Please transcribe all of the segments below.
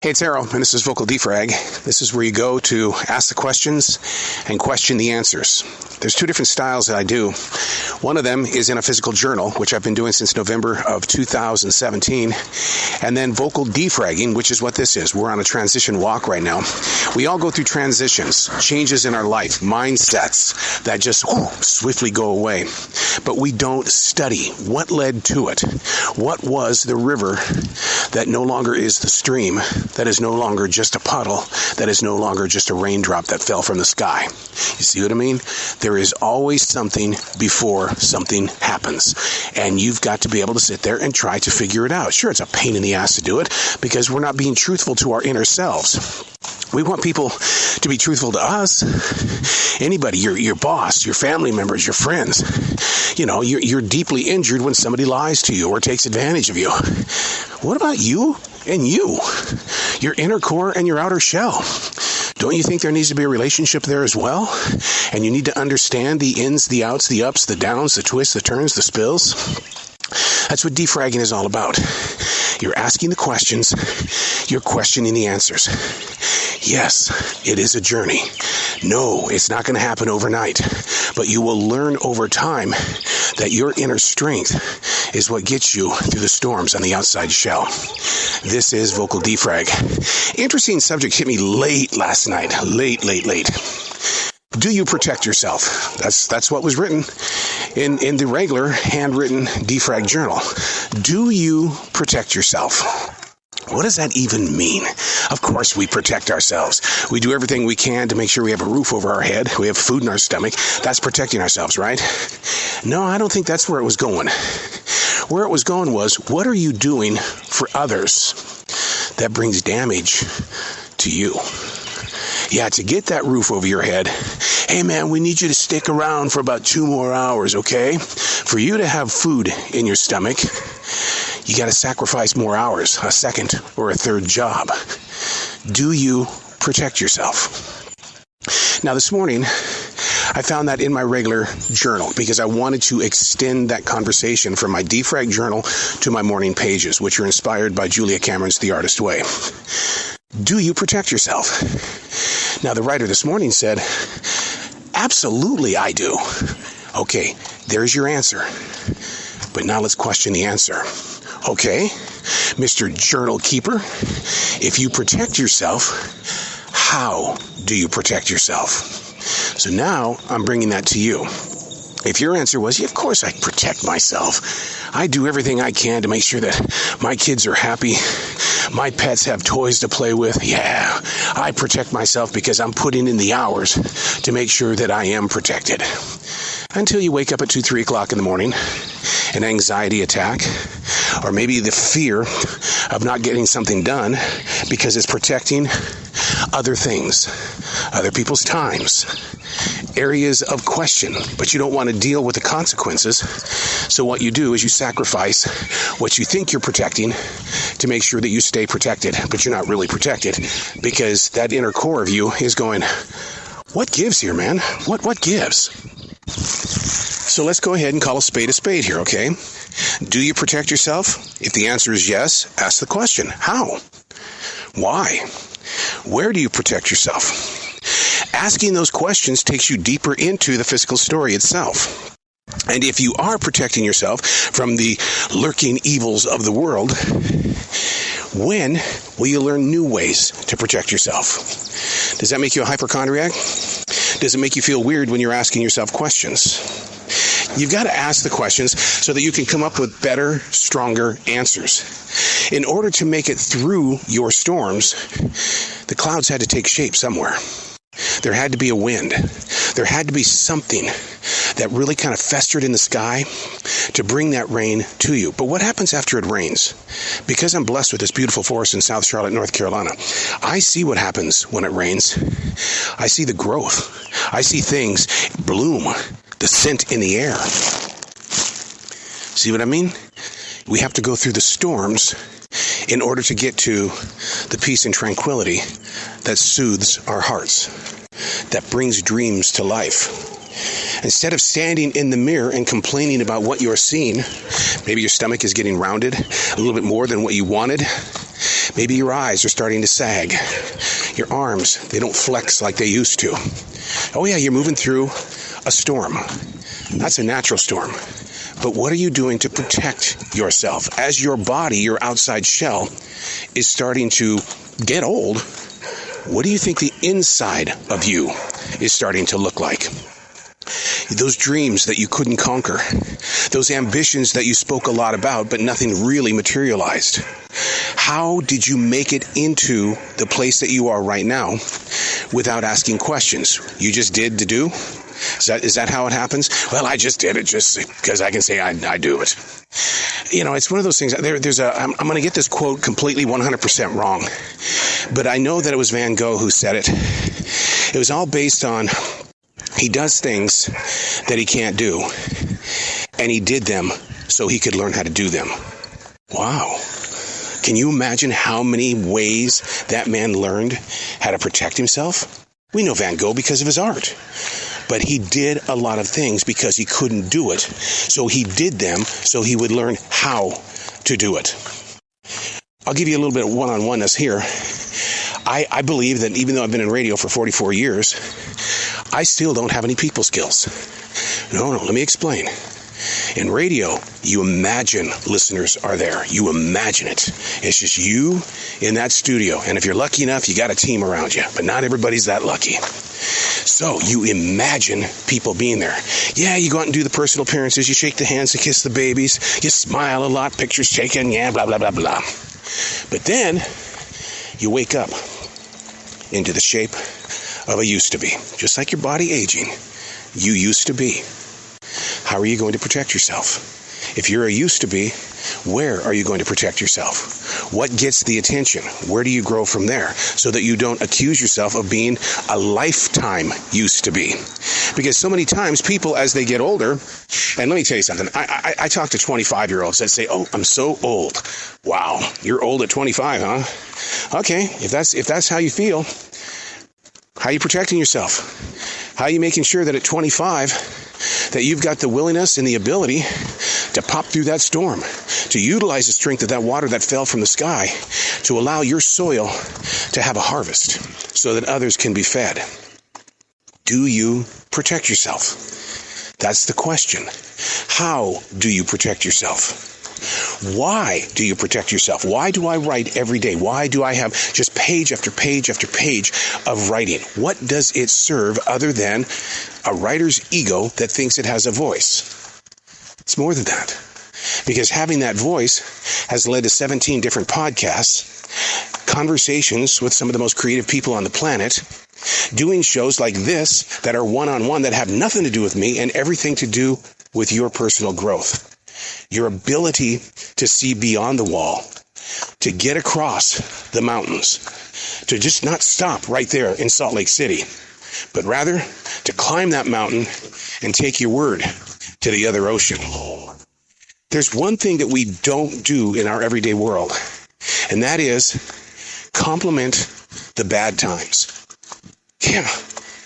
Hey, it's Arrow, and this is Vocal Defrag. This is where you go to ask the questions and question the answers. There's two different styles that I do. One of them is in a physical journal, which I've been doing since November of 2017. And then vocal defragging, which is what this is. We're on a transition walk right now. We all go through transitions, changes in our life, mindsets that just swiftly go away. But we don't study what led to it. What was the river that no longer is the stream, that is no longer just a puddle, that is no longer just a raindrop that fell from the sky? You see what I mean? There is always something before something happens. And you've got to be able to sit there and try to figure it out. Sure, it's a pain in the ass to do it because we're not being truthful to our inner selves. We want people to be truthful to us. Anybody, your boss, your family members, your friends. You know, you're deeply injured when somebody lies to you or takes advantage of you. What about you and you? Your inner core and your outer shell. Don't you think there needs to be a relationship there as well? And you need to understand the ins, the outs, the ups, the downs, the twists, the turns, the spills. That's what defragging is all about. You're asking the questions, you're questioning the answers. Yes, it is a journey. No, it's not going to happen overnight. But you will learn over time that your inner strength is what gets you through the storms on the outside shell. This is Vocal Defrag. Interesting subject hit me late last night. Late. Do you protect yourself? That's what was written in the regular handwritten defrag journal. Do you protect yourself? What does that even mean? Of course we protect ourselves. We do everything we can to make sure we have a roof over our head. We have food in our stomach. That's protecting ourselves, right? No, I don't think that's where it was going. Where it was going was, what are you doing for others that brings damage to you? Yeah, to get that roof over your head, hey man, we need you to stick around for about 2 more hours, okay? For you to have food in your stomach, you got to sacrifice more hours, a second or a third job. Do you protect yourself? Now this morning, I found that in my regular journal because I wanted to extend that conversation from my defrag journal to my morning pages, which are inspired by Julia Cameron's The Artist Way. Do you protect yourself? Now the writer this morning said, absolutely I do. Okay, there's your answer. But now let's question the answer. Okay, Mr. Journal Keeper, if you protect yourself, how do you protect yourself? So now I'm bringing that to you. If your answer was, yeah, of course I protect myself. I do everything I can to make sure that my kids are happy. My pets have toys to play with. Yeah, I protect myself because I'm putting in the hours to make sure that I am protected. Until you wake up at 2, 3 o'clock in the morning, an anxiety attack, or maybe the fear of not getting something done because it's protecting other things, other people's times, areas of question, but you don't want to deal with the consequences. So what you do is you sacrifice what you think you're protecting to make sure that you stay protected, but you're not really protected because that inner core of you is going, what gives here, man? What gives? So let's go ahead and call a spade here, okay? Do you protect yourself? If the answer is yes, ask the question. How? Why? Where do you protect yourself? Asking those questions takes you deeper into the physical story itself. And if you are protecting yourself from the lurking evils of the world, when will you learn new ways to protect yourself? Does that make you a hypochondriac? Does it make you feel weird when you're asking yourself questions? You've got to ask the questions so that you can come up with better, stronger answers. In order to make it through your storms, the clouds had to take shape somewhere. There had to be a wind. There had to be something that really kind of festered in the sky to bring that rain to you. But what happens after it rains? Because I'm blessed with this beautiful forest in South Charlotte, North Carolina, I see what happens when it rains. I see the growth. I see things bloom, the scent in the air. See what I mean? We have to go through the storms in order to get to the peace and tranquility that soothes our hearts, that brings dreams to life. Instead of standing in the mirror and complaining about what you're seeing, maybe your stomach is getting rounded a little bit more than what you wanted. Maybe your eyes are starting to sag. Your arms, they don't flex like they used to. Oh yeah, you're moving through a storm. That's a natural storm. But what are you doing to protect yourself? As your body, your outside shell, is starting to get old, what do you think the inside of you is starting to look like? Those dreams that you couldn't conquer, those ambitions that you spoke a lot about, but nothing really materialized. How did you make it into the place that you are right now without asking questions? You just did to do? Is that how it happens? Well, I just did it just because I can say I do it. You know, it's one of those things. I'm going to get this quote completely 100% wrong, but I know that it was Van Gogh who said it. It was all based on he does things that he can't do, and he did them so he could learn how to do them. Wow. Can you imagine how many ways that man learned how to protect himself? We know Van Gogh because of his art. But he did a lot of things because he couldn't do it. So he did them so he would learn how to do it. I'll give you a little bit of one-on-oneness here. I believe that even though I've been in radio for 44 years, I still don't have any people skills. No, let me explain. In radio, you imagine listeners are there. You imagine it. It's just you in that studio. And if you're lucky enough, you got a team around you. But not everybody's that lucky. So you imagine people being there. Yeah, you go out and do the personal appearances. You shake the hands, you kiss the babies. You smile a lot, pictures taken, yeah, blah, blah, blah, blah. But then you wake up into the shape of a used to be. Just like your body aging, you used to be. How are you going to protect yourself? If you're a used to be, where are you going to protect yourself? What gets the attention? Where do you grow from there? So that you don't accuse yourself of being a lifetime used to be. Because so many times people, as they get older, and let me tell you something, I talk to 25-year-olds that say, oh, I'm so old. Wow, you're old at 25, huh? Okay, if that's how you feel, how are you protecting yourself? How are you making sure that at 25 that you've got the willingness and the ability to pop through that storm, to utilize the strength of that water that fell from the sky, to allow your soil to have a harvest so that others can be fed? Do you protect yourself? That's the question. How do you protect yourself? Why do you protect yourself? Why do I write every day? Why do I have just page after page after page of writing? What does it serve other than a writer's ego that thinks it has a voice? It's more than that. Because having that voice has led to 17 different podcasts, conversations with some of the most creative people on the planet, doing shows like this that are one-on-one that have nothing to do with me and everything to do with your personal growth. Your ability to see beyond the wall, to get across the mountains, to just not stop right there in Salt Lake City, but rather to climb that mountain and take your word to the other ocean. There's one thing that we don't do in our everyday world, and that is compliment the bad times. Yeah.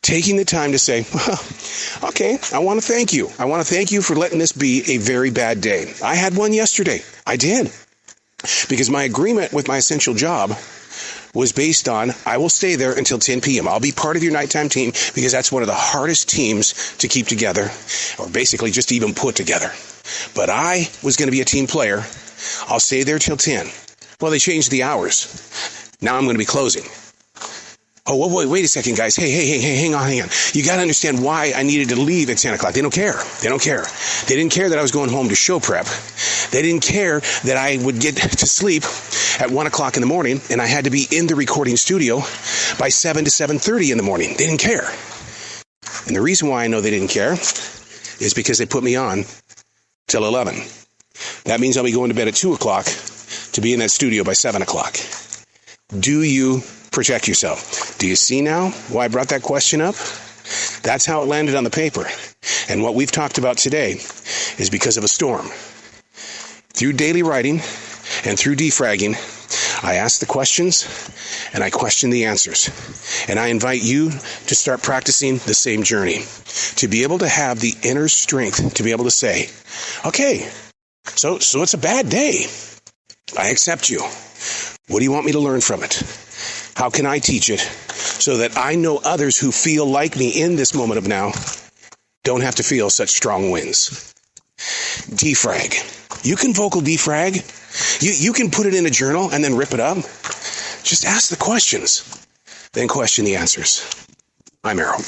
Taking the time to say, well, okay, I want to thank you. I want to thank you for letting this be a very bad day. I had one yesterday. I did. Because my agreement with my essential job was based on, I will stay there until 10 p.m. I'll be part of your nighttime team because that's one of the hardest teams to keep together, or basically just even put together. But I was going to be a team player. I'll stay there till 10. Well, they changed the hours. Now I'm going to be closing. Oh, wait a second, guys. Hey, hang on. You got to understand why I needed to leave at 10 o'clock. They don't care. They didn't care that I was going home to show prep. They didn't care that I would get to sleep at 1 o'clock in the morning and I had to be in the recording studio by 7 to 7:30 in the morning. They didn't care. And the reason why I know they didn't care is because they put me on till 11. That means I'll be going to bed at 2 o'clock to be in that studio by 7 o'clock. Do you protect yourself? Do you see now why I brought that question up? That's how it landed on the paper. And what we've talked about today is because of a storm. Through daily writing and through defragging, I ask the questions and I question the answers. And I invite you to start practicing the same journey, to be able to have the inner strength to be able to say, okay, so it's a bad day. I accept you. What do you want me to learn from it? How can I teach it so that I know others who feel like me in this moment of now don't have to feel such strong winds? Defrag. You can vocal defrag. You can put it in a journal and then rip it up. Just ask the questions, then question the answers. I'm Arrow.